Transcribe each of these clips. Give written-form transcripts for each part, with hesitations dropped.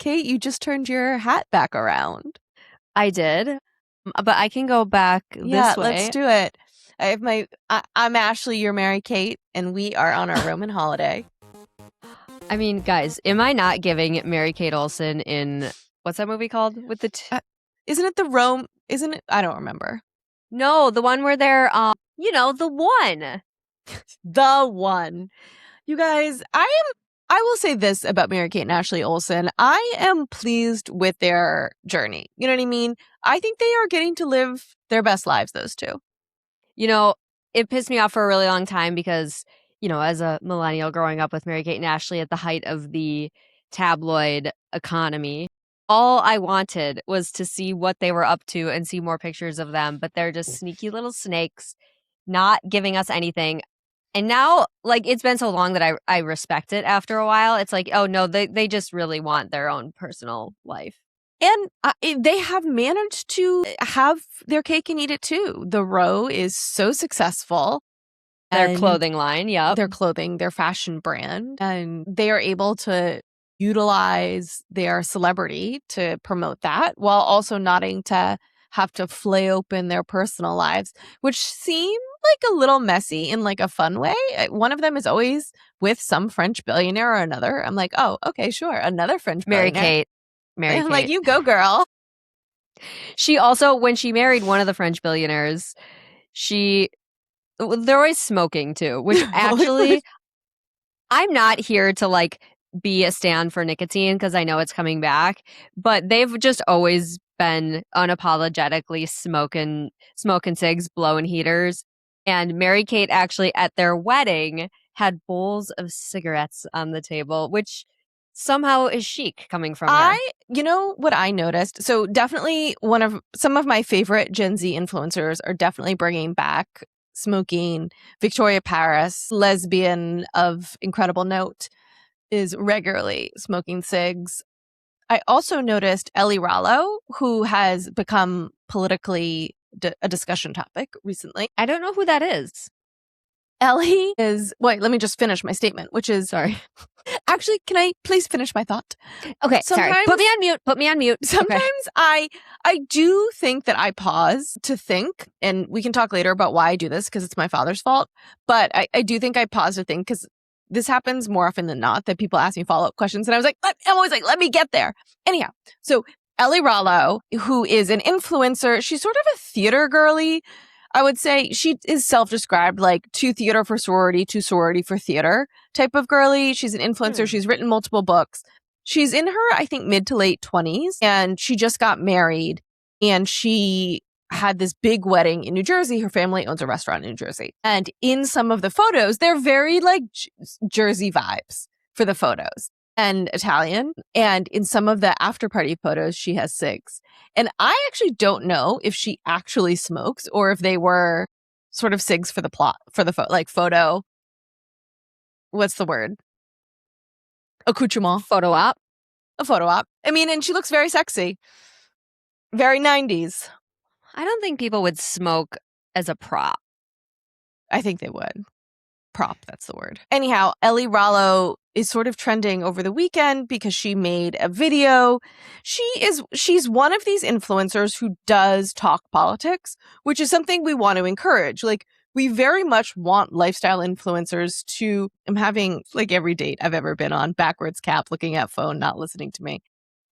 Kate, you just turned your hat back around. I did, but I can go back this way. Let's do it. I'm Ashley, you're Mary Kate, and we are on our Roman holiday. I mean, guys, am I not giving Mary Kate Olsen in, what's that movie called? With the isn't it the Rome? Isn't it? I don't remember. No, the one where they're, the one. The one. You guys, I will say this about Mary Kate and Ashley Olsen. I am pleased with their journey. You know what I mean? I think they are getting to live their best lives, those two. You know, it pissed me off for a really long time because, as a millennial growing up with Mary Kate and Ashley at the height of the tabloid economy, all I wanted was to see what they were up to and see more pictures of them. But they're just sneaky little snakes, not giving us anything. And now, it's been so long that I respect it after a while. It's like, oh, no, they just really want their own personal life. And they have managed to have their cake and eat it too. The Row is so successful. Their clothing line, yeah. Their fashion brand. And they are able to utilize their celebrity to promote that while also not to have to flay open their personal lives, which seem like a little messy in a fun way. One of them is always with some French billionaire or another. I'm like, oh, okay, sure. Another French billionaire. Mary Kate. I'm like, you go, girl. She also, when she married one of the French billionaires, they're always smoking too, which actually, I'm not here to be a stand for nicotine because I know it's coming back, but they've just always been unapologetically smoking cigs, blowing heaters. And Mary Kate actually at their wedding had bowls of cigarettes on the table, which somehow is chic coming from her. You know what I noticed? So definitely some of my favorite Gen Z influencers are definitely bringing back smoking. Victoria Paris, lesbian of incredible note, is regularly smoking cigs. I also noticed Ellie Rallo, who has become politically a discussion topic recently. I don't know who that is. Ellie is... Wait, let me just finish my statement, which is... Sorry. Actually, can I please finish my thought? Okay, sorry. Put me on mute. Sometimes okay. I do think that I pause to think, and we can talk later about why I do this because it's my father's fault, but I do think I pause to think because this happens more often than not that people ask me follow-up questions, and I'm always like, let me get there. Anyhow, so Ellie Rallo, who is an influencer, she's sort of a theater girly. I would say she is self-described too theater for sorority, too sorority for theater type of girly. She's an influencer. She's written multiple books. She's in her, I think, mid to late 20s, and she just got married, and she had this big wedding in New Jersey. Her family owns a restaurant in New Jersey. And in some of the photos, they're very Jersey vibes for the photos. And Italian. And in some of the after party photos, she has cigs. And I actually don't know if she actually smokes or if they were sort of cigs for the plot, for the photo. What's the word? Accoutrement. Photo op. A photo op. I mean, and she looks very sexy. Very 90s. I don't think people would smoke as a prop. I think they would. Prop, that's the word. Anyhow, Ellie Rallo is sort of trending over the weekend because she made a video. She's one of these influencers who does talk politics, which is something we want to encourage. We very much want lifestyle influencers to... I'm having every date I've ever been on, backwards cap, looking at phone, not listening to me.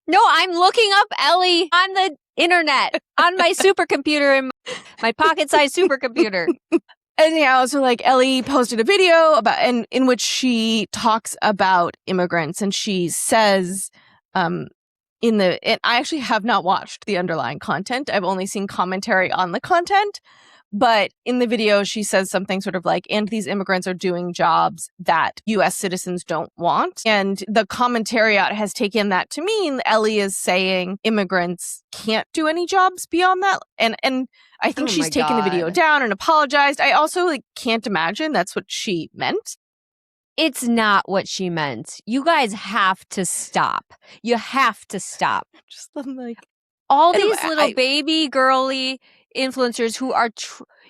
No, I'm looking up Ellie on the internet, on my supercomputer, in my pocket-sized supercomputer. Anyhow, so Ellie posted a video in which she talks about immigrants, and she says, and I actually have not watched the underlying content. I've only seen commentary on the content, but in the video, she says something sort of and these immigrants are doing jobs that U.S. citizens don't want. And the commentariat has taken that to mean Ellie is saying immigrants can't do any jobs beyond that. And I think she's taken the video down and apologized. I also can't imagine that's what she meant. It's not what she meant. You guys have to stop. You have to stop. Just these little baby girly influencers who are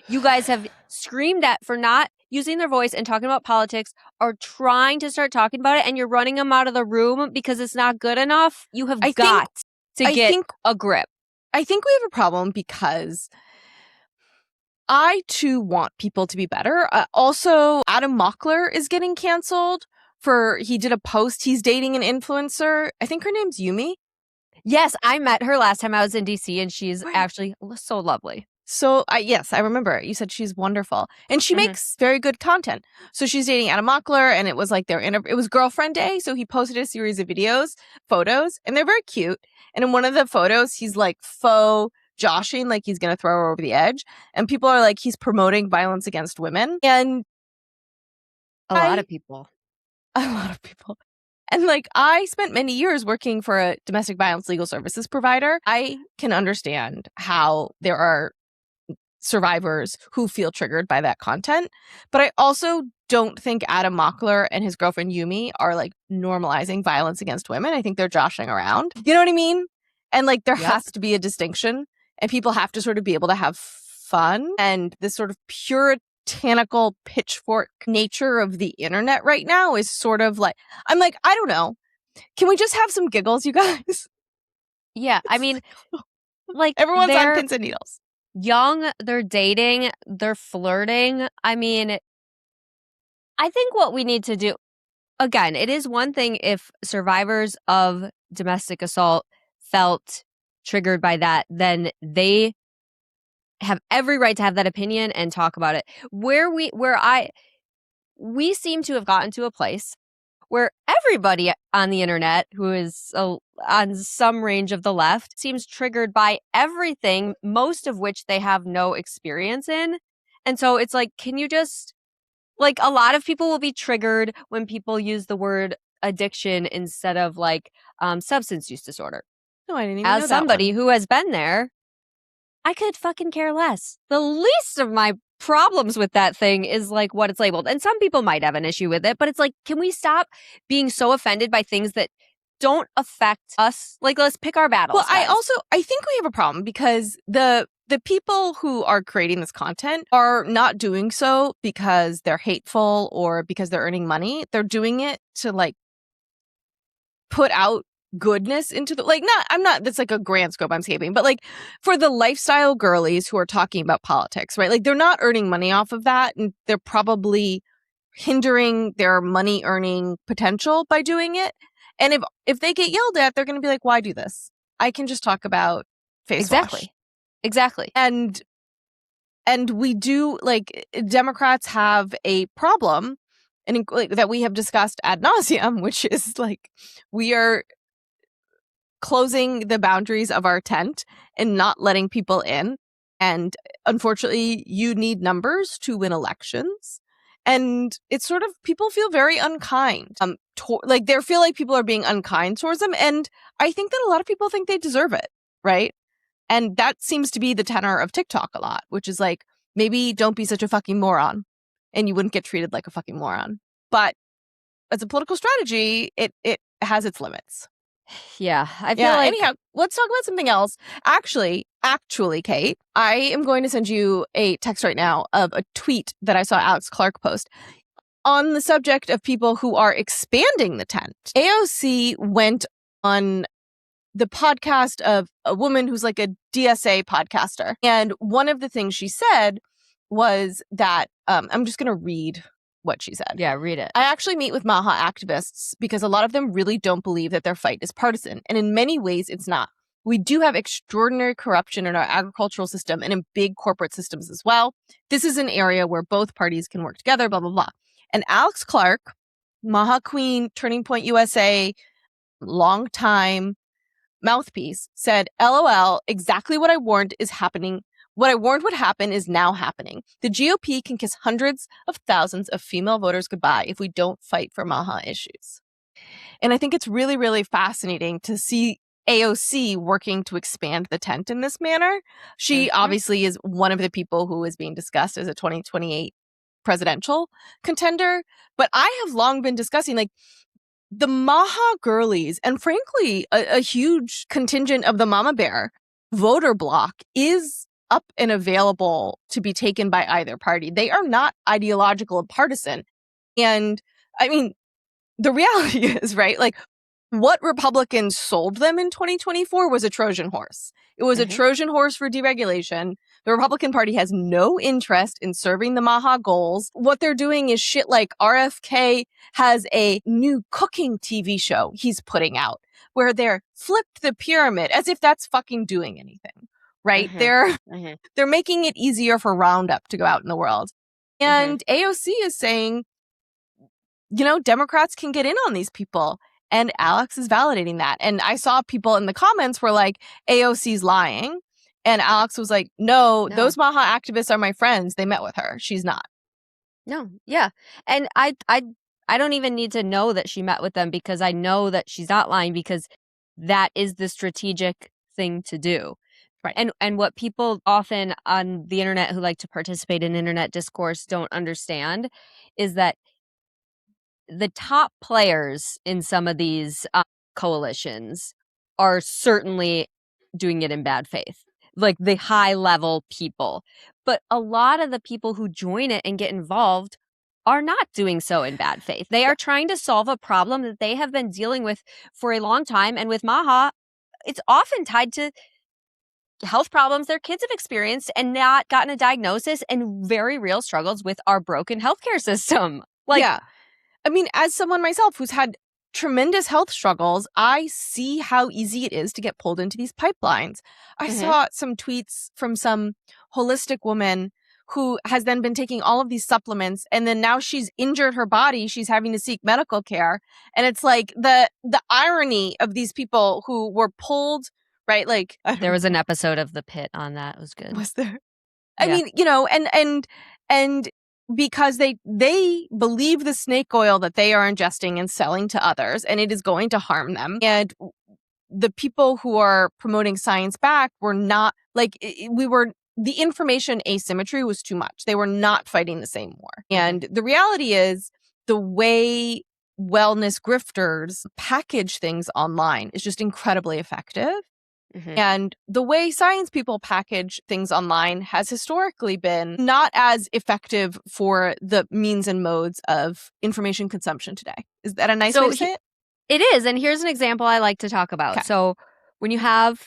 you guys have screamed at for not using their voice and talking about politics are trying to start talking about it, and you're running them out of the room because it's not good enough, you have got to get a grip. I think we have a problem because I too want people to be better. Also, Adam Mockler is getting canceled he did a post. He's dating an influencer. I think her name's Yumi. Yes, I met her last time I was in DC, and she's actually so lovely. So, yes, I remember. You said she's wonderful. And she makes very good content. So she's dating Adam Mockler, and it was like it was girlfriend day. So he posted a series of photos, and they're very cute. And in one of the photos, he's like faux joshing, like he's going to throw her over the edge. And people are like, he's promoting violence against women. And a lot of people. And like, I spent many years working for a domestic violence legal services provider. I can understand how there are survivors who feel triggered by that content. But I also don't think Adam Mockler and his girlfriend Yumi are like normalizing violence against women. I think they're joshing around. You know what I mean? And like, there has to be a distinction, and people have to sort of be able to have fun. And this sort of puritanical pitchfork nature of the internet right now is sort of like, I'm like, I don't know. Can we just have some giggles, you guys? Yeah. I mean, like, everyone's on pins and needles. Young, they're dating, they're flirting. I mean, I think what we need to do, again, it is one thing if survivors of domestic assault felt triggered by that, then they have every right to have that opinion and talk about it. We seem to have gotten to a place where everybody on the internet who is on some range of the left seems triggered by everything, most of which they have no experience in. And so it's like, can you just, like, a lot of people will be triggered when people use the word addiction instead of like substance use disorder. No, I didn't even know that. As somebody who has been there, I could fucking care less. The least of my problems with that thing is like what it's labeled. And some people might have an issue with it, but it's like, can we stop being so offended by things that don't affect us? Like, let's pick our battles. Well, I think we have a problem because the people who are creating this content are not doing so because they're hateful or because they're earning money. They're doing it to like put out goodness into the, like, that's like a grand scope I'm escaping, but like for the lifestyle girlies who are talking about politics, right? Like, they're not earning money off of that, and they're probably hindering their money earning potential by doing it. And if they get yelled at, they're going to be like, why do this? I can just talk about face wash. Exactly. And we do, like, Democrats have a problem, and like, that we have discussed ad nauseum, which is like, we are closing the boundaries of our tent and not letting people in. And unfortunately, you need numbers to win elections. And it's sort of, people feel very unkind. Like, they feel like people are being unkind towards them. And I think that a lot of people think they deserve it, right? And that seems to be the tenor of TikTok a lot, which is like, maybe don't be such a fucking moron, and you wouldn't get treated like a fucking moron. But as a political strategy, it has its limits. Yeah, I feel like... Anyhow, let's talk about something else. Actually, Kate, I am going to send you a text right now of a tweet that I saw Alex Clark post on the subject of people who are expanding the tent. AOC went on the podcast of a woman who's like a DSA podcaster. And one of the things she said was that, I'm just going to read what she said. Yeah, read it. I actually meet with MAHA activists because a lot of them really don't believe that their fight is partisan. And in many ways, it's not. We do have extraordinary corruption in our agricultural system and in big corporate systems as well. This is an area where both parties can work together, blah, blah, blah. And Alex Clark, MAHA Queen, Turning Point USA, longtime mouthpiece, said, LOL, exactly what I warned is happening. What I warned would happen is now happening. The GOP can kiss hundreds of thousands of female voters goodbye if we don't fight for MAHA issues. And I think it's really, really fascinating to see AOC working to expand the tent in this manner. She obviously is one of the people who is being discussed as a 2028 presidential contender. But I have long been discussing, like, the MAHA girlies, and frankly, a huge contingent of the Mama Bear voter bloc is up and available to be taken by either party. They are not ideological and partisan. And I mean, the reality is, right? Like, what Republicans sold them in 2024 was a Trojan horse. It was a Trojan horse for deregulation. The Republican Party has no interest in serving the MAHA goals. What they're doing is shit like RFK has a new cooking TV show he's putting out where they're flipped the pyramid as if that's fucking doing anything, right? They're making it easier for Roundup to go out in the world. And AOC is saying, you know, Democrats can get in on these people. And Alex is validating that. And I saw people in the comments were like, AOC's lying. And Alex was like, no, those MAHA activists are my friends. They met with her. She's not. No. Yeah. And I don't even need to know that she met with them because I know that she's not lying because that is the strategic thing to do. Right. And what people often on the internet who like to participate in internet discourse don't understand is that the top players in some of these coalitions are certainly doing it in bad faith, like the high level people. But a lot of the people who join it and get involved are not doing so in bad faith. They are trying to solve a problem that they have been dealing with for a long time. And with MAHA, it's often tied to health problems their kids have experienced and not gotten a diagnosis and very real struggles with our broken healthcare system. Like, yeah. I mean, as someone myself who's had tremendous health struggles, I see how easy it is to get pulled into these pipelines. I saw some tweets from some holistic woman who has then been taking all of these supplements, and then now she's injured her body. She's having to seek medical care. And it's like the irony of these people who were pulled, right? Like, there was an episode of The Pit on that. It was good. Was there? I mean, you know, and because they believe the snake oil that they are ingesting and selling to others, and it is going to harm them. And the people who are promoting science back were not like the information asymmetry was too much. They were not fighting the same war. And the reality is the way wellness grifters package things online is just incredibly effective. And the way science people package things online has historically been not as effective for the means and modes of information consumption today. Is that a nice way to say it? It is. And here's an example I like to talk about. Okay. So when you have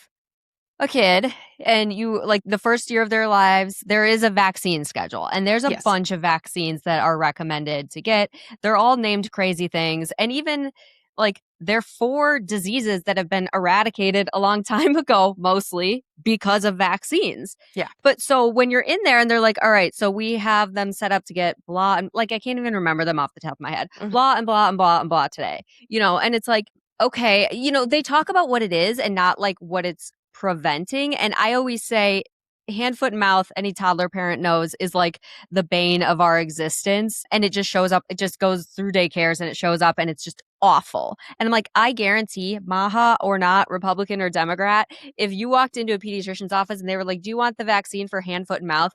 a kid and you like the first year of their lives, there is a vaccine schedule and there's a bunch of vaccines that are recommended to get. They're all named crazy things. And even like they're for diseases that have been eradicated a long time ago, mostly because of vaccines. Yeah. But so when you're in there and they're like, all right, so we have them set up to get blah, and like, I can't even remember them off the top of my head, blah and blah and blah and blah today, you know, and it's like, okay, you know, they talk about what it is and not like what it's preventing. And I always say, hand, foot, and mouth, any toddler parent knows is like the bane of our existence. And it just shows up. It just goes through daycares and it shows up and it's just awful. And I'm like, I guarantee MAHA or not, Republican or Democrat, if you walked into a pediatrician's office and they were like, do you want the vaccine for hand, foot, and mouth?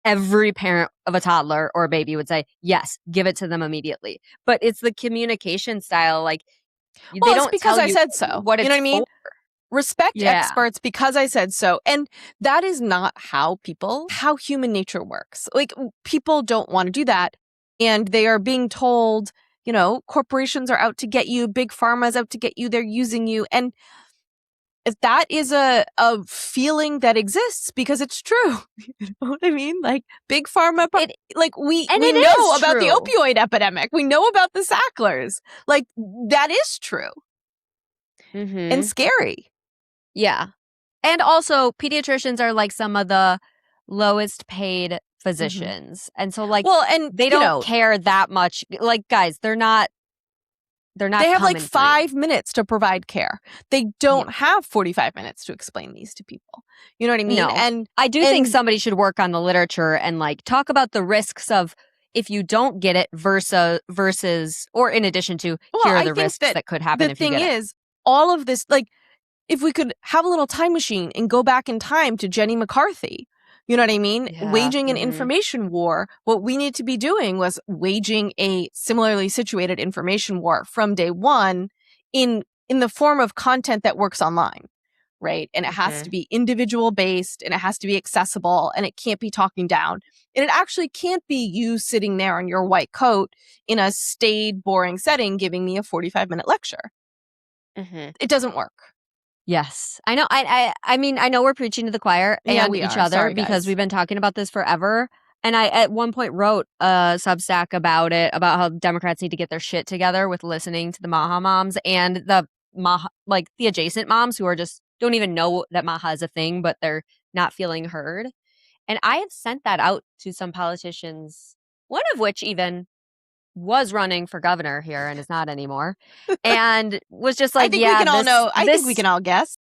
Every parent of a toddler or a baby would say, yes, give it to them immediately. But it's the communication style. Like, well, they it's don't because tell I said so. What you know what I mean? For. Respect experts because I said so. And that is not how human nature works. Like, people don't want to do that. And they are being told, you know, corporations are out to get you, big pharma is out to get you, they're using you. And if that is a feeling that exists because it's true. You know what I mean? Like, big pharma, we know about the opioid epidemic. We know about the Sacklers. Like, that is true. And scary. Yeah. And also, pediatricians are like some of the lowest paid physicians. And so, like, they don't care that much. Like, guys, they're not. They have like 5 minutes to provide care. They don't have 45 minutes to explain these to people. You know what I mean? No. And I do think somebody should work on the literature and like talk about the risks of if you don't get it versus or in addition to here are the risks that could happen if you get it. The thing is, all of this, like, if we could have a little time machine and go back in time to Jenny McCarthy, you know what I mean? Yeah. Waging an information war. What we need to be doing was waging a similarly situated information war from day one in the form of content that works online, right? And it has to be individual based and it has to be accessible and it can't be talking down. And it actually can't be you sitting there in your white coat in a staid, boring setting giving me a 45-minute lecture. It doesn't work. Yes, I know. I mean, I know we're preaching to the choir and we each are. other Sorry, because guys. we've been talking about this forever. And I, at one point, wrote a Substack about it, about how Democrats need to get their shit together with listening to the MAHA moms and the MAHA, like the adjacent moms who are just don't even know that MAHA is a thing, but they're not feeling heard. And I have sent that out to some politicians, one of which even was running for governor here and is not anymore, and was just like, I think we can all know. I think we can all guess.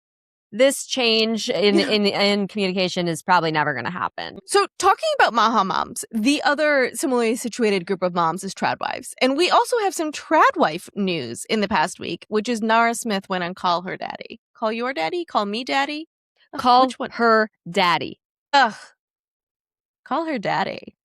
This change in communication is probably never going to happen. So talking about MAHA moms, the other similarly situated group of moms is tradwives. And we also have some tradwife news in the past week, which is Nara Smith went on Call Her Daddy. Call your daddy? Call me daddy? Call which one? her daddy. Ugh. Call her daddy.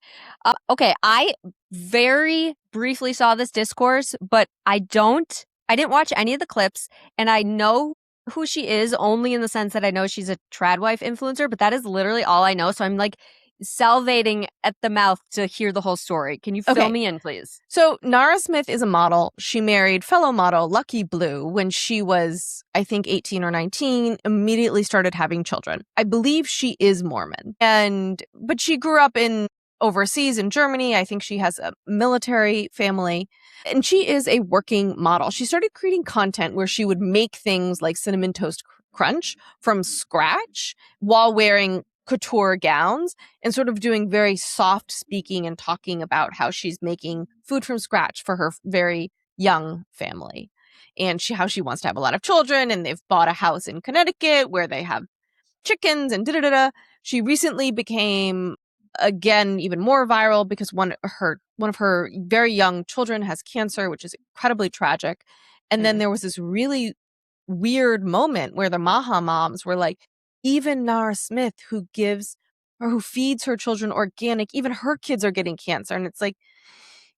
Okay, I very briefly saw this discourse, but I didn't watch any of the clips, and I know who she is only in the sense that I know she's a tradwife influencer, but that is literally all I know. So I'm like salivating at the mouth to hear the whole story. Can you fill me in, please? So Nara Smith is a model. She married fellow model Lucky Blue when she was, I think, 18 or 19, immediately started having children. I believe she is Mormon. But she grew up overseas in Germany. I think she has a military family. And she is a working model. She started creating content where she would make things like Cinnamon Toast Crunch from scratch while wearing couture gowns and sort of doing very soft speaking and talking about how she's making food from scratch for her very young family and how she wants to have a lot of children, and they've bought a house in Connecticut where they have chickens and da-da-da-da. She recently became, again, even more viral because one of her very young children has cancer, which is incredibly tragic. And then there was this really weird moment where the MAHA moms were like, even Nara Smith, who feeds her children organic, even her kids are getting cancer. And it's like,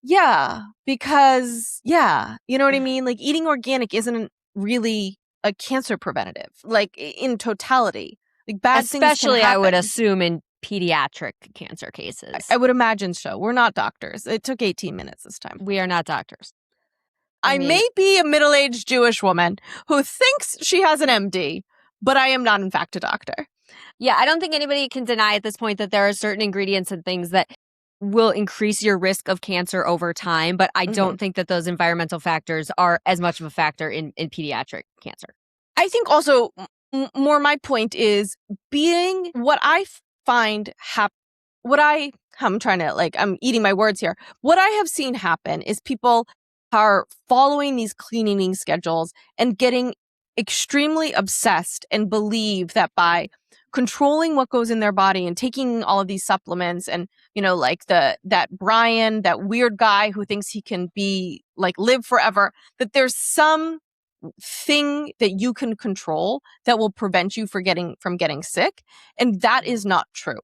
yeah, because, yeah, you know what I mean? Like, eating organic isn't really a cancer preventative, like in totality. Like, bad things can happen. Especially, I would assume, in pediatric cancer cases. I would imagine so. We're not doctors. It took 18 minutes this time. We are not doctors. I may be a middle-aged Jewish woman who thinks she has an MD, but I am not, in fact, a doctor. Yeah, I don't think anybody can deny at this point that there are certain ingredients and things that will increase your risk of cancer over time, but I don't think that those environmental factors are as much of a factor in pediatric cancer. I think also more my point is being what I find I'm trying to, I'm eating my words here. What I have seen happen is people are following these clean eating schedules and getting extremely obsessed and believe that by controlling what goes in their body and taking all of these supplements and, like that Brian, that weird guy who thinks he can live forever, that there's some thing that you can control that will prevent you from getting sick. And that is not true.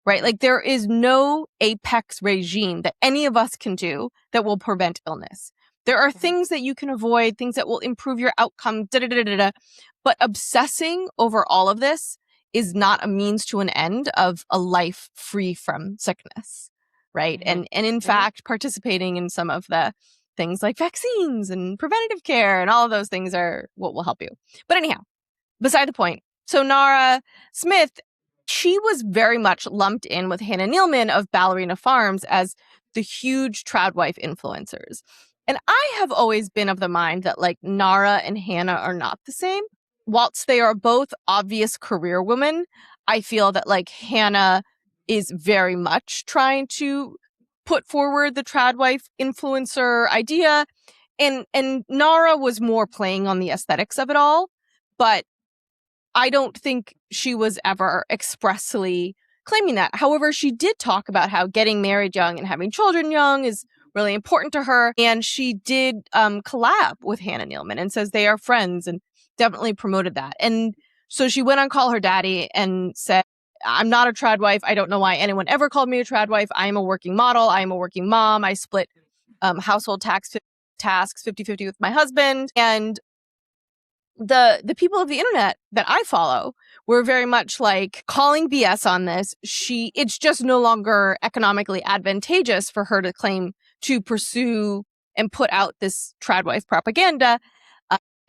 Right? Like, there is no apex regime that any of us can do that will prevent illness. There are things that you can avoid, things that will improve your outcome, but obsessing over all of this is not a means to an end of a life free from sickness, right? And in fact, participating in some of the things like vaccines and preventative care and all of those things are what will help you. But anyhow, beside the point. So Nara Smith, she was very much lumped in with Hannah Nealman of Ballerina Farms as the huge tradwife influencers. And I have always been of the mind that Nara and Hannah are not the same. Whilst they are both obvious career women, I feel that Hannah is very much trying to put forward the tradwife influencer idea. And Nara was more playing on the aesthetics of it all. But I don't think she was ever expressly claiming that. However, she did talk about how getting married young and having children young is really important to her. And she did collab with Hannah Nealman and says they are friends and definitely promoted that. And so she went on Call Her Daddy and said, I'm not a tradwife. I don't know why anyone ever called me a tradwife. I am a working model. I am a working mom. I split household tasks 50-50 with my husband. And the people of the internet that I follow were very much like calling BS on this. It's just no longer economically advantageous for her to claim to pursue and put out this tradwife propaganda.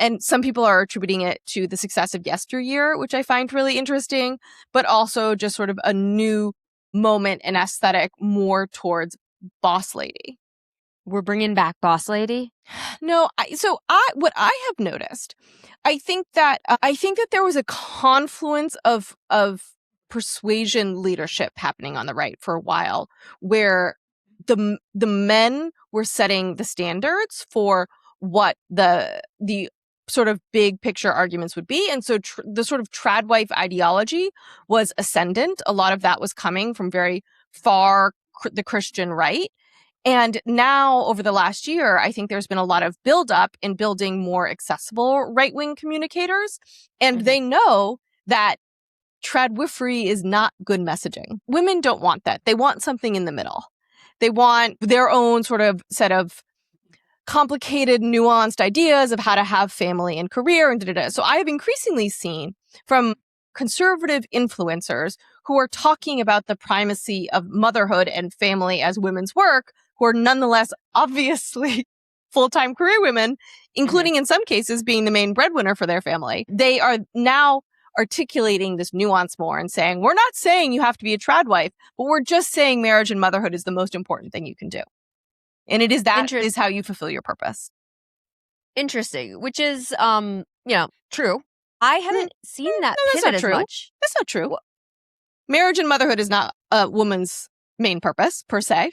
And some people are attributing it to the success of yesteryear, which I find really interesting, but also just sort of a new moment and aesthetic more towards boss lady. We're bringing back boss lady? No, what I have noticed, I think that there was a confluence of persuasion leadership happening on the right for a while, where the men were setting the standards for what the sort of big picture arguments would be. And so the sort of tradwife ideology was ascendant. A lot of that was coming from very far the Christian right. And now over the last year, I think there's been a lot of buildup in building more accessible right-wing communicators. And they know that tradwifery is not good messaging. Women don't want that. They want something in the middle. They want their own sort of set of complicated, nuanced ideas of how to have family and career and da-da-da. So I have increasingly seen from conservative influencers who are talking about the primacy of motherhood and family as women's work, who are nonetheless obviously full-time career women, including in some cases being the main breadwinner for their family. They are now articulating this nuance more and saying, we're not saying you have to be a tradwife, but we're just saying marriage and motherhood is the most important thing you can do. And it is that is how you fulfill your purpose. Interesting, which is, true. I haven't seen that pivot as much. That's not true. Marriage and motherhood is not a woman's main purpose, per se.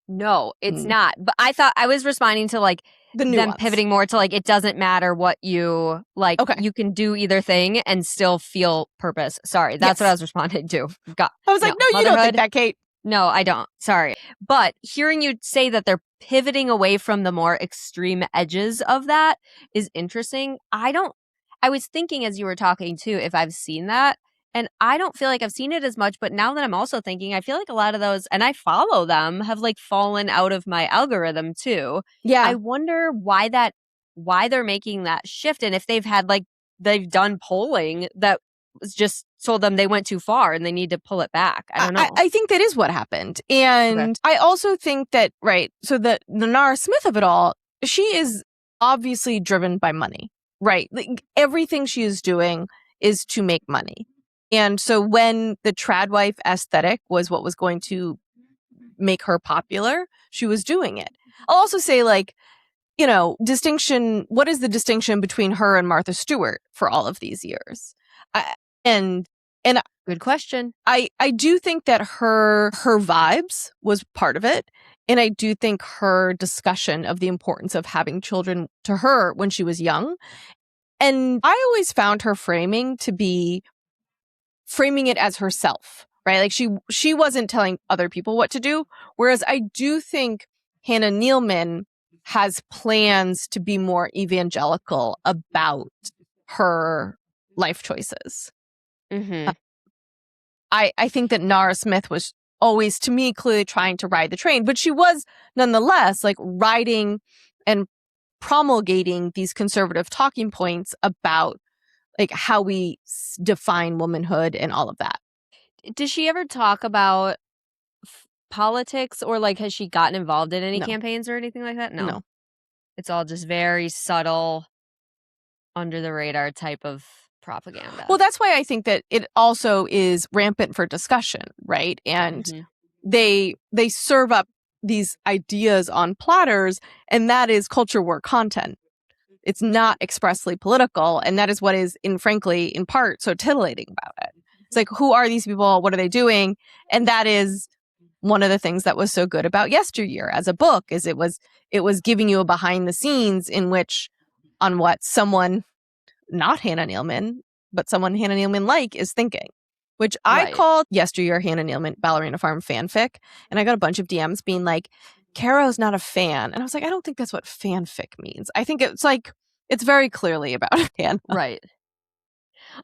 No, it's not. But I thought I was responding to, like, them pivoting more to, like, it doesn't matter what you, like, you can do either thing and still feel purpose. Sorry, that's what I was responding to. I was like, no, you don't think that, Kate. No, I don't. Sorry. But hearing you say that they're pivoting away from the more extreme edges of that is interesting. I was thinking as you were talking too, if I've seen that, and I don't feel like I've seen it as much, but now that I'm also thinking, I feel like a lot of those, and I follow them, have like fallen out of my algorithm too. Yeah. I wonder why they're making that shift, and if they've done polling that just told them they went too far and they need to pull it back. I don't know. I think that is what happened. And I also think that, so the Nara Smith of it all, she is obviously driven by money, right? Like, everything she is doing is to make money. And so when the tradwife aesthetic was what was going to make her popular, she was doing it. I'll also say, like, distinction, what is the distinction between her and Martha Stewart for all of these years? And good question. I do think that her vibes was part of it. And I do think her discussion of the importance of having children to her when she was young. And I always found her framing it as herself, right? Like she wasn't telling other people what to do. Whereas I do think Hannah Nealman has plans to be more evangelical about her life choices. Mm-hmm. I think that Nara Smith was always, to me, clearly trying to ride the train, but she was nonetheless like riding and promulgating these conservative talking points about like how we define womanhood and all of that. Does she ever talk about politics, or like has she gotten involved in any campaigns or anything like that? No. It's all just very subtle, under the radar type of propaganda. Well, that's why I think that it also is rampant for discussion, right? And they serve up these ideas on platters, and that is culture war content. It's not expressly political, and that is what is, frankly, in part, so titillating about it. It's like, who are these people? What are they doing? And that is one of the things that was so good about Yesteryear as a book, is it was giving you a behind the scenes in which, on what someone, not Hannah Nealman, but someone Hannah Nealman is thinking, which I called Yesteryear Hannah Nealman Ballerina Farm fanfic. And I got a bunch of DMs being like, Caro's not a fan. And I was like, I don't think that's what fanfic means. I think it's like, it's very clearly about Hannah. Right.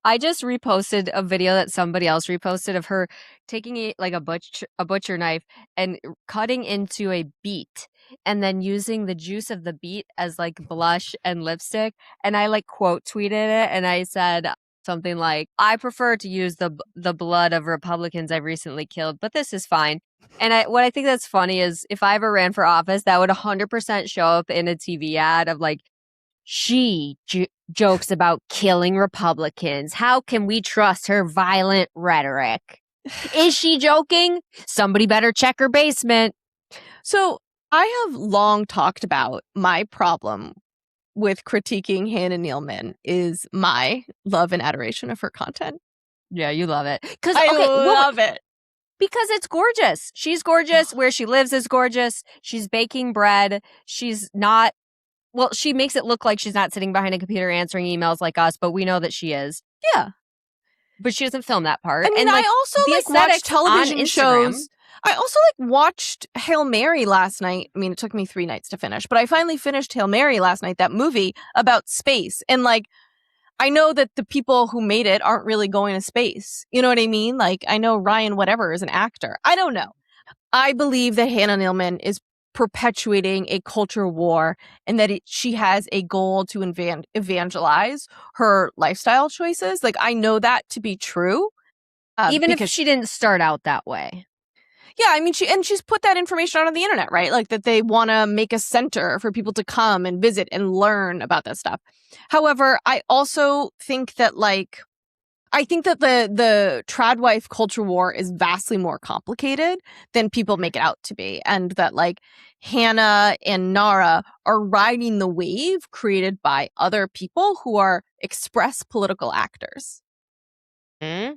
I just reposted a video that somebody else reposted of her taking a butcher knife and cutting into a beet and then using the juice of the beet as like blush and lipstick. And I like quote tweeted it and I said something like, I prefer to use the blood of Republicans I've recently killed, but this is fine. And what I think that's funny is if I ever ran for office, that would 100% show up in a TV ad of like, she jokes about killing Republicans. How can we trust her violent rhetoric? Is she joking? Somebody better check her basement. So I have long talked about my problem with critiquing Hannah Nealman is my love and adoration of her content. Yeah, you love it. I love it. Because it's gorgeous. She's gorgeous. Where she lives is gorgeous. She's baking bread. She's not... Well, she makes it look like she's not sitting behind a computer answering emails like us, but we know that she is. Yeah. But she doesn't film that part. I mean, and, like, I also watch television shows. I also watched Hail Mary last night. I mean, it took me 3 nights to finish, but I finally finished Hail Mary last night, that movie about space. And I know that the people who made it aren't really going to space. You know what I mean? I know Ryan whatever is an actor. I don't know. I believe that Hannah Nealman is perpetuating a culture war and that she has a goal to evangelize her lifestyle choices. I know that to be true. Even if she didn't start out that way. Yeah, I mean, she's put that information out on the internet, right? That they want to make a center for people to come and visit and learn about this stuff. However, I also think that the tradwife culture war is vastly more complicated than people make it out to be. And that Hannah and Nara are riding the wave created by other people who are express political actors. Mm-hmm.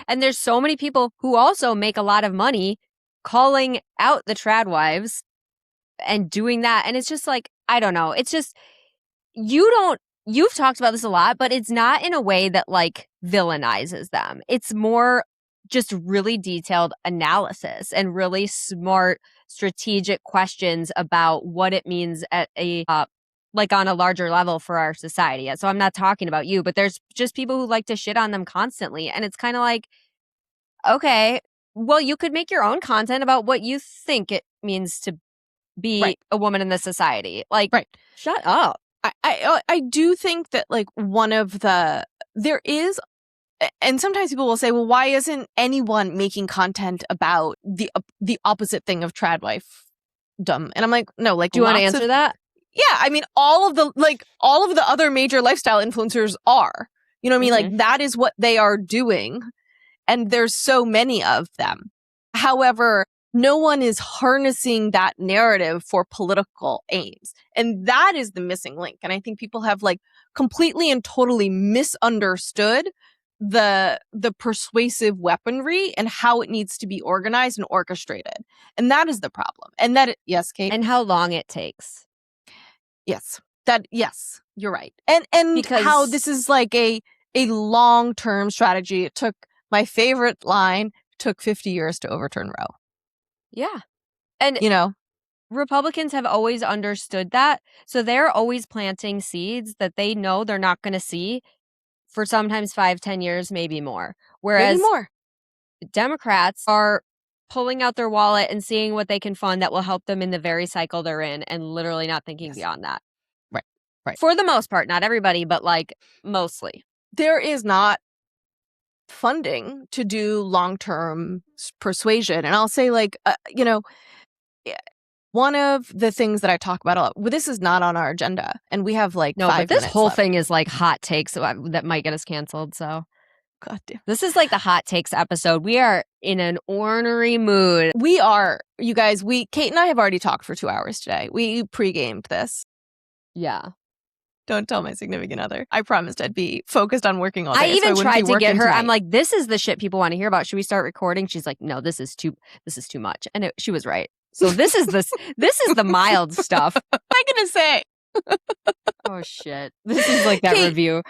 And there's so many people who also make a lot of money calling out the tradwives and doing that. And it's just I don't know. It's just, you've talked about this a lot, but it's not in a way that villainizes them. It's more just really detailed analysis and really smart strategic questions about what it means at a on a larger level for our society. So I'm not talking about you, but there's just people who like to shit on them constantly. And it's kind of okay, well, you could make your own content about what you think it means to be a woman in this society. Shut up. I do think that one of there is, and sometimes people will say, well, why isn't anyone making content about the opposite thing of tradwife dumb? And I'm no, do you want to answer that? Yeah, I mean, all of the other major lifestyle influencers are, you know what I mean? That is what they are doing. And there's so many of them. However, no one is harnessing that narrative for political aims. And that is the missing link. And I think people have completely and totally misunderstood the persuasive weaponry and how it needs to be organized and orchestrated. And that is the problem. And yes, Kate. And how long it takes. Yes, you're right. And because how this is a long-term strategy. It took my favorite line, took 50 years to overturn Roe. Yeah. And Republicans have always understood that. So they're always planting seeds that they know they're not going to see for sometimes 5-10 years, maybe more. Whereas Democrats are pulling out their wallet and seeing what they can fund that will help them in the very cycle they're in and literally not thinking beyond that. Right. For the most part, not everybody, but mostly. There is not funding to do long-term persuasion. And I'll say one of the things that I talk about a lot, well, this is not on our agenda and we have 5 minutes this whole left. thing is hot takes that might get us canceled. So God damn. This is the hot takes episode. We are in an ornery mood. We are, you guys, Kate and I have already talked for 2 hours today. We pre-gamed this. Yeah. Don't tell my significant other. I promised I'd be focused on working all day. I even tried to get her. Tonight. I'm this is the shit people want to hear about. Should we start recording? She's no, this is too much. And she was right. So this is the mild stuff. What am I going to say? Oh shit. This is that Kate, review.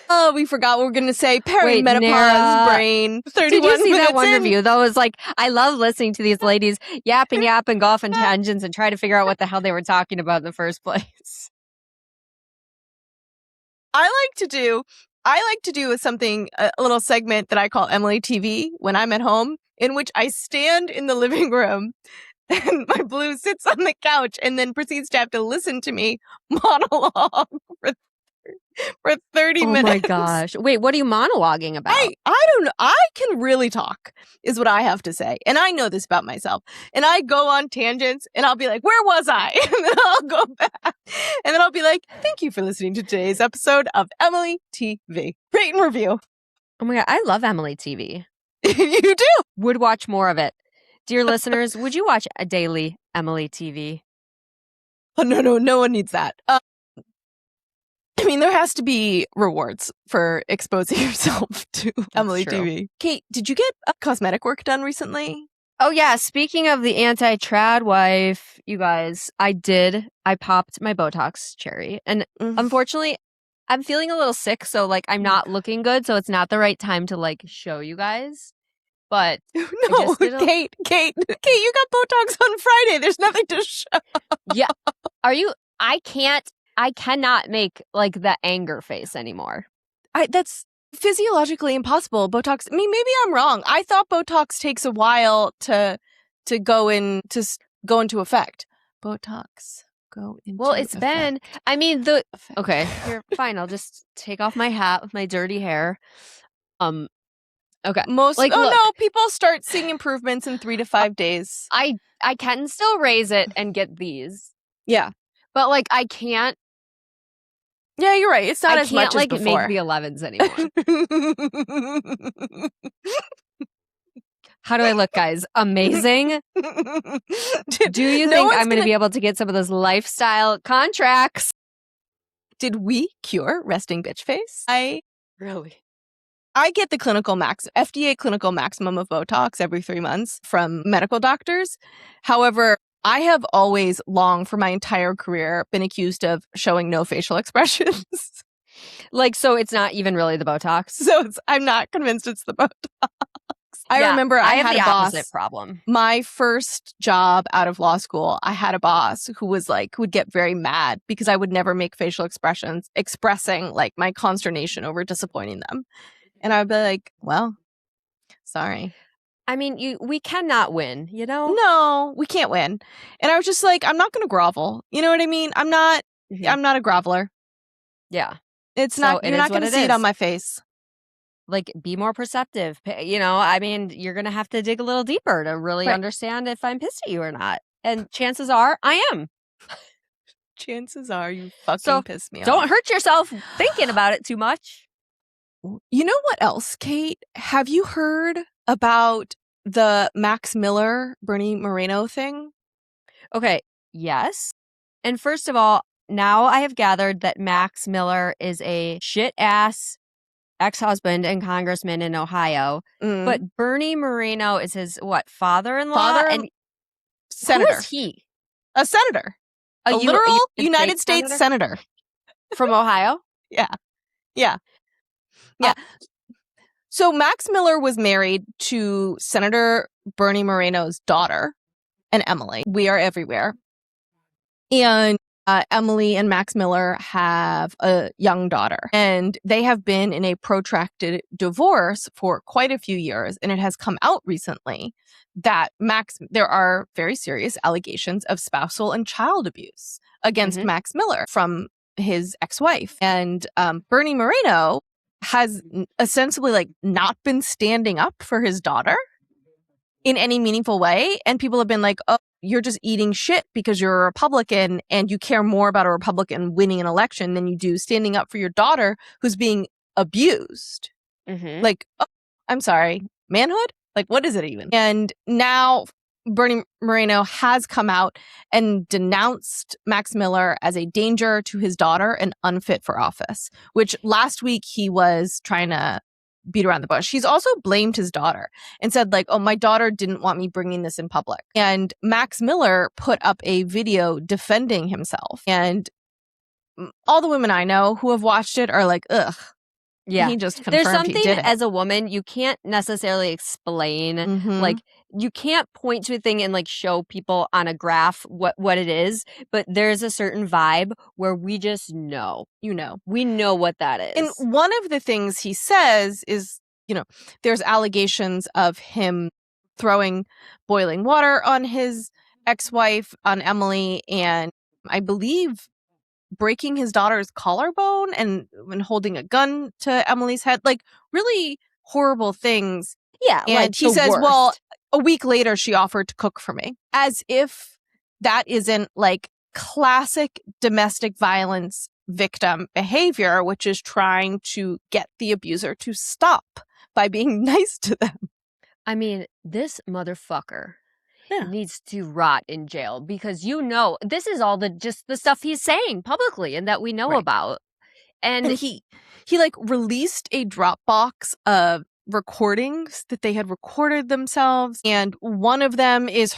Oh, we forgot what we're going to say. Perimenopause brain. 31 Did you see minutes that one in? review? That was I love listening to these ladies yap and golf on tangents and try to figure out what the hell they were talking about in the first place. I like to do something, a little segment that I call Emily TV when I'm at home, in which I stand in the living room and my blue sits on the couch and then proceeds to have to listen to me monologue for 30 minutes. Oh my gosh. Wait, what are you monologuing about? I don't know. I can really talk, is what I have to say. And I know this about myself. And I go on tangents and I'll be like, where was I? And then I'll go back. And then I'll be like, thank you for listening to today's episode of Emily TV. Rate and review. Oh my God, I love Emily TV. You do? Would watch more of it. Dear listeners, would you watch a daily Emily TV? Oh, no one needs that. I mean, there has to be rewards for exposing yourself to Emily true. TV. Kate, did you get cosmetic work done recently? Oh yeah, speaking of the anti-tradwife, you guys, I popped my Botox cherry. And unfortunately, I'm feeling a little sick, so like I'm not looking good, so it's not the right time to like show you guys. But no, Kate, you got Botox on Friday. There's nothing to show. Yeah. I cannot make like the anger face anymore. That's physiologically impossible. Botox. I mean, maybe I'm wrong. I thought Botox takes a while to go into effect. Botox go into Well, it's effect. been. I mean, okay. Here, fine. I'll just take off my hat with my dirty hair. Okay. People start seeing improvements in 3 to 5 days. I can still raise it and get these. Yeah. But like I can't. Yeah, you're right. It's not as much as before. Make the 11s anymore. How do I look, guys? Amazing. Do you think I'm going to be able to get some of those lifestyle contracts? Did we cure resting bitch face? Really? I get the FDA clinical maximum of Botox every 3 months from medical doctors. However, I have always long for my entire career been accused of showing no facial expressions. Like, so it's not even really the Botox? So I'm not convinced it's the Botox. I remember I had the a boss. Opposite problem. My first job out of law school, I had a boss who would get very mad because I would never make facial expressions expressing like my consternation over disappointing them. And I'd be like, well, sorry. I mean, we cannot win, you know? No, we can't win. And I was just like, I'm not going to grovel. You know what I mean? I'm not a groveler. Yeah. You're not going to see it on my face. Like, be more perceptive. You know, I mean, you're going to have to dig a little deeper to really understand if I'm pissed at you or not. And chances are I am. Chances are you fucking piss me off. Don't hurt yourself thinking about it too much. You know what else, Kate? Have you heard about the Max Miller, Bernie Moreno thing? Okay, yes. And first of all, now I have gathered that Max Miller is a shit-ass ex-husband and congressman in Ohio. But Bernie Moreno is his, father-in-law? And senator. Who is he? A senator. A literal United States senator. From Ohio? Yeah. So Max Miller was married to Senator Bernie Moreno's daughter and Emily. We are everywhere. And Emily and Max Miller have a young daughter. And they have been in a protracted divorce for quite a few years. And it has come out recently that there are very serious allegations of spousal and child abuse against Max Miller from his ex-wife. And Bernie Moreno has essentially not been standing up for his daughter in any meaningful way. And people have been like, oh, you're just eating shit because you're a Republican and you care more about a Republican winning an election than you do standing up for your daughter who's being abused. Like, oh, I'm sorry, manhood? Like, what is it even? And now Bernie Moreno has come out and denounced Max Miller as a danger to his daughter and unfit for office, which last week he was trying to beat around the bush. He's also blamed his daughter and said oh, my daughter didn't want me bringing this in public. And Max Miller put up a video defending himself. And all the women I know who have watched it are like, ugh, Yeah. He just There's confirmed he something did it. as a woman you can't necessarily explain. Mhm. Like, you can't point to a thing and like show people on a graph what it is, but there's a certain vibe where we just know. You know. We know what that And is. one of the things he says is, there's allegations of him throwing boiling water on his ex-wife, on Emily, and I believe breaking his daughter's collarbone and holding a gun to Emily's head, like really horrible things. Yeah, And like he the says, worst. well, a week later, she offered to cook for me, as if that isn't like classic domestic violence victim behavior, which is trying to get the abuser to stop by being nice to them. I mean, this motherfucker Yeah. needs to rot in jail because this is all just the stuff he's saying publicly and that we know Right. about. And he like released a Dropbox of recordings that they had recorded themselves, and one of them is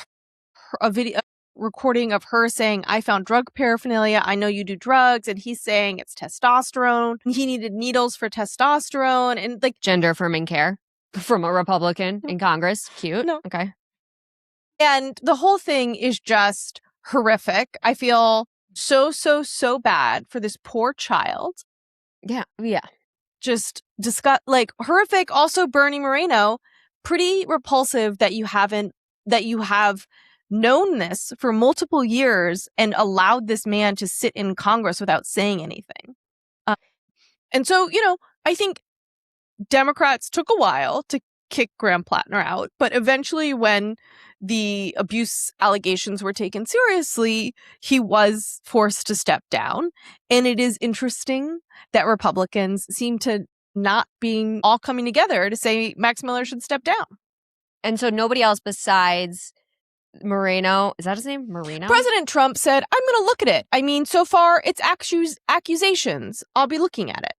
a video recording of her saying, I found drug paraphernalia, I know you do drugs, and he's saying it's testosterone. He needed needles for testosterone, and like gender affirming care from a Republican in Congress. Cute. No. Okay. And the whole thing is just horrific. I feel so bad for this poor child. Yeah. Just like horrific. Also, Bernie Moreno, pretty repulsive that you have known this for multiple years and allowed this man to sit in Congress without saying anything. And so, I think Democrats took a while to kick Graham Plattner out, but eventually when the abuse allegations were taken seriously, he was forced to step down. And it is interesting that Republicans seem to not being all coming together to say Max Miller should step down. And so nobody else besides Moreno, is that his name? Moreno? President Trump said, I'm going to look at it. I mean, so far it's accusations. I'll be looking at it.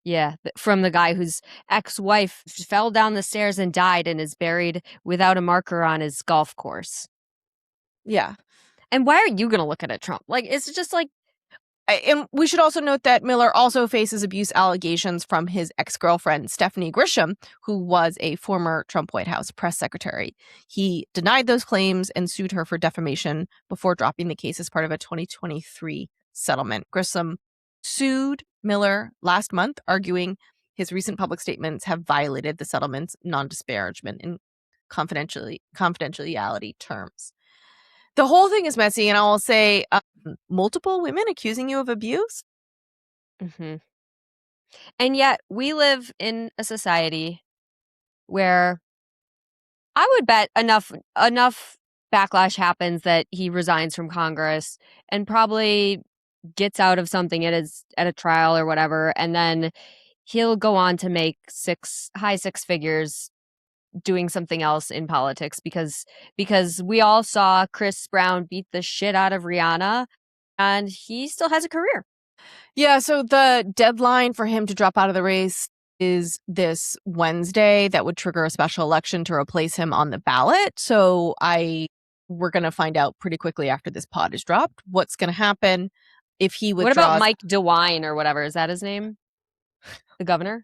Yeah, from the guy whose ex-wife fell down the stairs and died and is buried without a marker on his golf course. Yeah. And why are you going to look at it, Trump? Like, it's just like... And we should also note that Miller also faces abuse allegations from his ex-girlfriend, Stephanie Grisham, who was a former Trump White House press secretary. He denied those claims and sued her for defamation before dropping the case as part of a 2023 settlement. Grisham sued Miller last month, arguing his recent public statements have violated the settlement's non-disparagement in confidentiality terms. The whole thing is messy, and I will say multiple women accusing you of abuse. Mm-hmm. And yet we live in a society where I would bet enough backlash happens that he resigns from Congress and probably gets out of something at a trial or whatever, and then he'll go on to make high six figures doing something else in politics because we all saw Chris Brown beat the shit out of Rihanna and he still has a career. Yeah, so the deadline for him to drop out of the race is this Wednesday. That would trigger a special election to replace him on the ballot. So we're going to find out pretty quickly after this pod is dropped what's going to happen if he withdraws. What about Mike DeWine or whatever? Is that his name? The governor?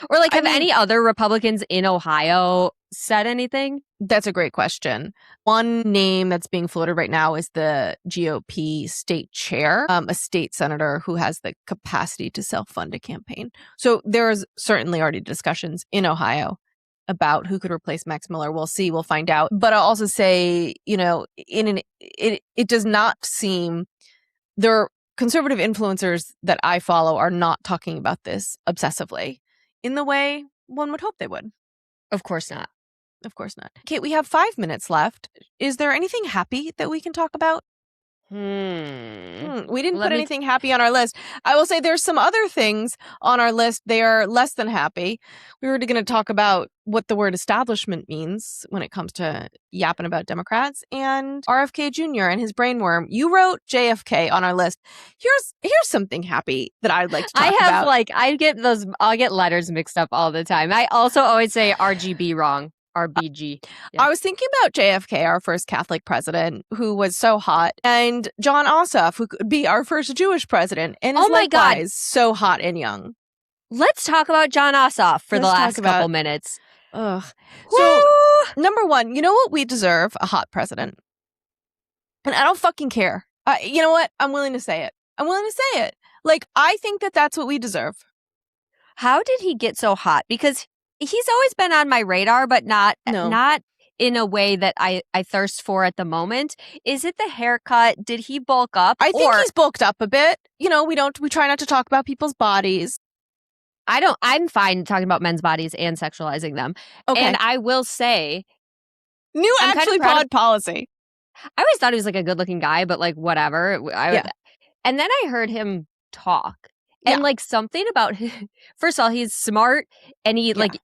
Or like, have any other Republicans in Ohio said anything? That's a great question. One name that's being floated right now is the GOP state chair, a state senator who has the capacity to self-fund a campaign. So there's certainly already discussions in Ohio about who could replace Max Miller. We'll see. We'll find out. But I'll also say, it does not seem there. Conservative influencers that I follow are not talking about this obsessively in the way one would hope they would. Of course not. Of course not. Kate, we have 5 minutes left. Is there anything happy that we can talk about? We didn't put anything happy on our list. I will say there's some other things on our list. They are less than happy. We were going to talk about what the word establishment means when it comes to yapping about Democrats and RFK Jr. and his brainworm. You wrote JFK on our list. Here's something happy that I'd like to talk about. I'll get letters mixed up all the time. I also always say RGB wrong. RBG. Yeah. I was thinking about JFK, our first Catholic president, who was so hot, and Jon Ossoff, who could be our first Jewish president, and is likewise so hot and young. Let's talk about Jon Ossoff for the last couple minutes. Ugh. So, number one, you know what? We deserve a hot president. And I don't fucking care. You know what? I'm willing to say it. Like, I think that that's what we deserve. How did he get so hot? Because he's always been on my radar, but not in a way that I thirst for at the moment. Is it the haircut? Did he bulk up? I think he's bulked up a bit. You know, we try not to talk about people's bodies. I'm fine talking about men's bodies and sexualizing them. Okay. And I will say, new actually pod policy. I always thought he was like a good looking guy, but like whatever. And then I heard him talk. And like something about him, first of all, he's smart and he like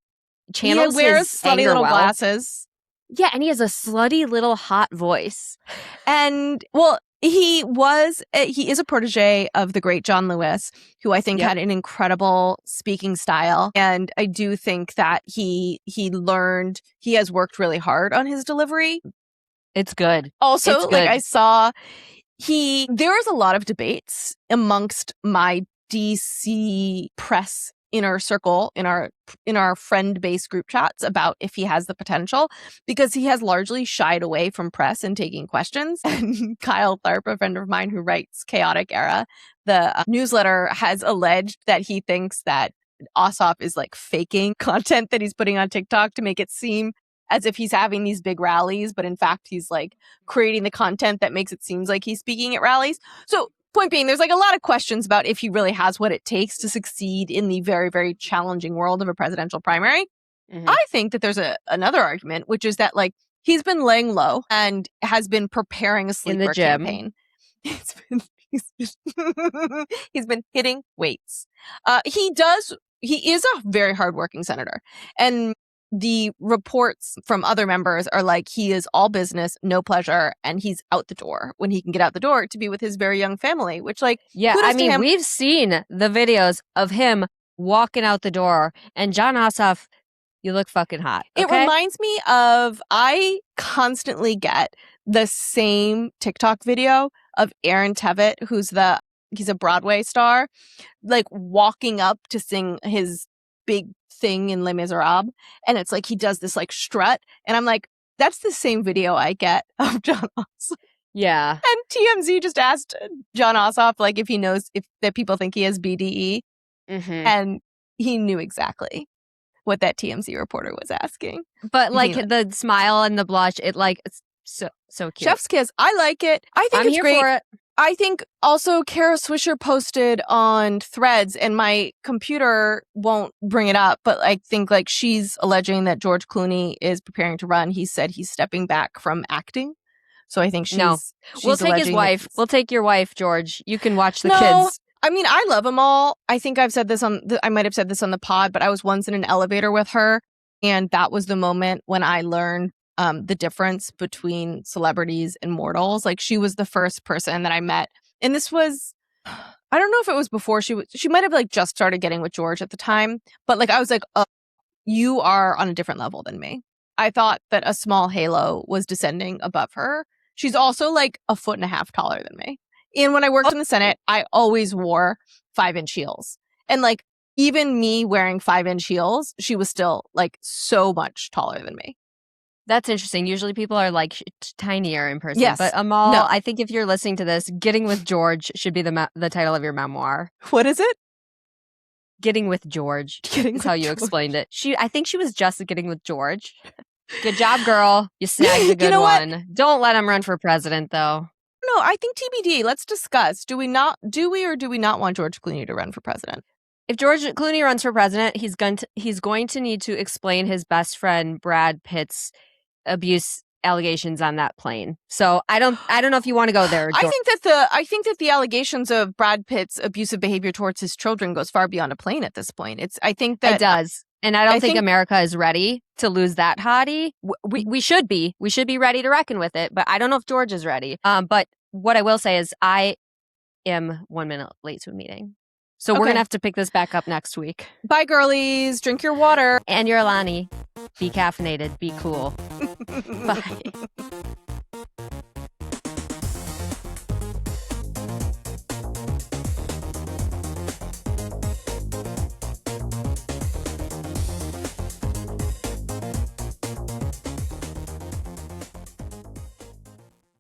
channels he wears his slutty little glasses. Yeah, and he has a slutty little hot voice. And well, he is a protege of the great John Lewis, who I think had an incredible speaking style. And I do think that he has worked really hard on his delivery. It's good. Also, it's good. Like I saw there was a lot of debates amongst my DC press inner circle in our friend-based group chats about if he has the potential, because he has largely shied away from press and taking questions. And Kyle Tharp, a friend of mine who writes Chaotic Era, the newsletter, has alleged that he thinks that Ossoff is like faking content that he's putting on TikTok to make it seem as if he's having these big rallies, but in fact he's like creating the content that makes it seem like he's speaking at rallies. So point being, there's like a lot of questions about if he really has what it takes to succeed in the very, very challenging world of a presidential primary. Mm-hmm. I think that there's another argument, which is that like he's been laying low and has been preparing a sleeper campaign. He's been hitting weights. He is a very hardworking senator, and the reports from other members are like he is all business, no pleasure, and he's out the door when he can get out the door to be with his very young family, which like, I mean, we've seen the videos of him walking out the door, and Jon Ossoff, you look fucking hot. Okay? It reminds me of, I constantly get the same TikTok video of Aaron Tveit, he's a Broadway star, like walking up to sing his big thing in Les Miserables, and it's like he does this like strut, and I'm like, that's the same video I get of Jon Ossoff. Yeah. And TMZ just asked Jon Ossoff like if he knows if that people think he has BDE, and he knew exactly what that TMZ reporter was asking. But like the smile and the blush, it like it's so cute. Chef's kiss. I like it. I think it's great. For it. I think also Kara Swisher posted on Threads, and my computer won't bring it up, but I think like she's alleging that George Clooney is preparing to run. He said he's stepping back from acting. So I think she's we'll take his wife. We'll take your wife, George. You can watch the kids. I mean, I love them all. I think I've said this I might have said this on the pod, but I was once in an elevator with her, and that was the moment when I learned the difference between celebrities and mortals. Like, she was the first person that I met, and this was, I don't know if it was before she might have like just started getting with George at the time, but like I was like, oh, you are on a different level than me. I thought that a small halo was descending above her. She's also like 1.5 feet taller than me. And when I worked in the Senate, I always wore 5-inch heels. And like, even me wearing 5-inch heels, she was still like so much taller than me. That's interesting. Usually people are like tinier in person. Yes. But Amal, I think if you're listening to this, Getting with George should be the title of your memoir. What is it? Getting with George. Is how you explained it. I think she was just getting with George. Good job, girl. You snagged a good one. Don't let him run for president, though. No, I think TBD. Let's discuss. Do we or do we not want George Clooney to run for president? If George Clooney runs for president, he's going to need to explain his best friend Brad Pitt's abuse allegations on that plane. So I don't know if you want to go there, George. I think that the allegations of Brad Pitt's abusive behavior towards his children goes far beyond a plane at this point. I think that it does. And I don't think America is ready to lose that hottie. We should be. We should be ready to reckon with it, but I don't know if George is ready. But what I will say is I am 1 minute late to a meeting. So we're going to have to pick this back up next week. Bye, girlies. Drink your water. And your Alani. Be caffeinated. Be cool. Bye.